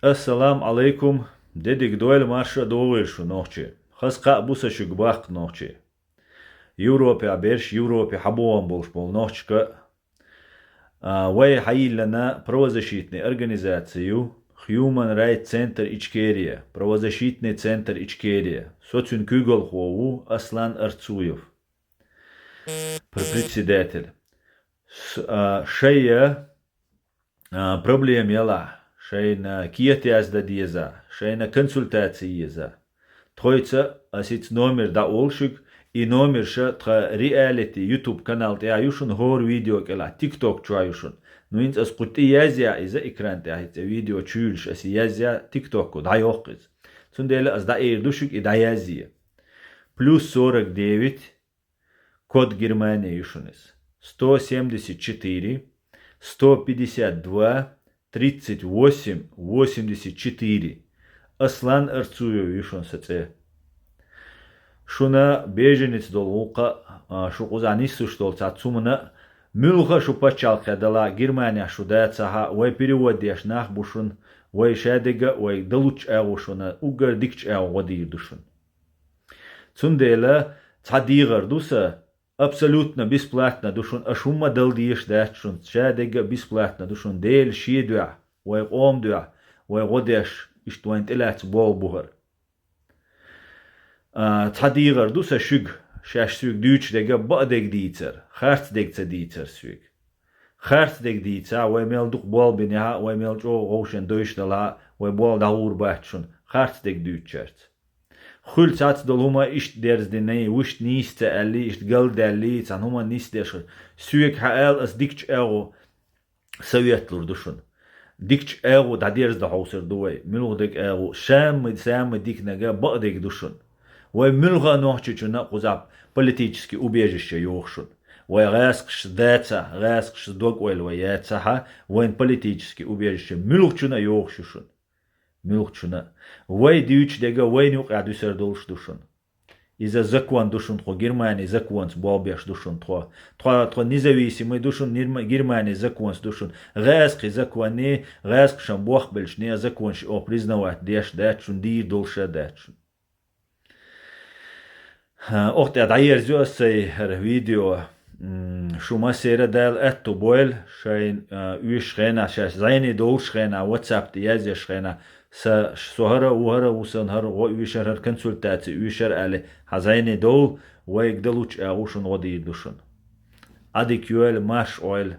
Assalamu alaikum. Dedik doyl marşa doğul şu nohçe. Xasqa busa şu gbaq nohçe. Европа берш Европе хабуан болш бол nohçka. Way hayillana правозащитной организацию Human Rights Center Ичкерия. Правозащитный центр Ичкерия. Социн Кюгол Хову Аслан Арцуев. Председатель. Шея проблем яла. Шейна киетязда диеза, шейна консультациеза. Тройца асиц номер да олшик и номер ша тра реалити YouTube канал те аюшун хор видео кела TikTok чуаюшун. Ну инц ас кути язя иза экран те ахица видео чуйлш аси язя TikTok ко да йоқиз. Цундела ас да эрдушик и да язия. Плюс 49 код Германии юшунис. 174 152 38-84. Аслан Арцуев вишон саце. Шуна беженец долука шукузанису штол цацумна мюлха шупачал кадала Германия шуда цаха вай переводяш нах бушун вай шадега вай далуч агушуна угар дикч агодир душун. Цундела цадигар дуса абсолютно бесплатно душун ашума далдиеш дачун шадега бесплатно душун дел шидуа вай омдуа вай годеш иштуант элац болбухар цадигар дуса шуг шаш суг дүүч дега бадег дийцер харц дегца дийцер суг харц дег дийца вай мел дух болбиня вай мел жо гошен дойштала вай бол даур бачун харц дег дүүчерц Хул цац долума ишт дерздиней вушт нисте алли ишт галдалли цан хума нистешер сүйек хаэл ас дикч эго советлур душун дикч эго да дерзда хаусер дуай милгдек эго шам дик нага бадек душун вай милга нохчучуна кузап политически убежище йохшун вай гаскш даца гаскш дог ойл вай яцаха вай политически убежище милгчуна йохшушун Милхчуна. Вай дьюч дега вай нюк адюсер долш душун. Из-за закон душун тхо Германии закон с болбеш душун тхо. Тхо независимый душун Германии закон с душун. Рэски законы, рэск шамбох бельшне закон о признавать деш дачун дир долша дачун. Ох те дайер зёсэй видео шума сера дал эту бойл шайн уишрена шаш зайни долшрена WhatsApp те язешрена سهرة وهرة وسنهر ويشر كونسلتاتي ويشر على هزايني دول ويقدلوش اغوشن غدي دوشن اديك يوال ماش اويل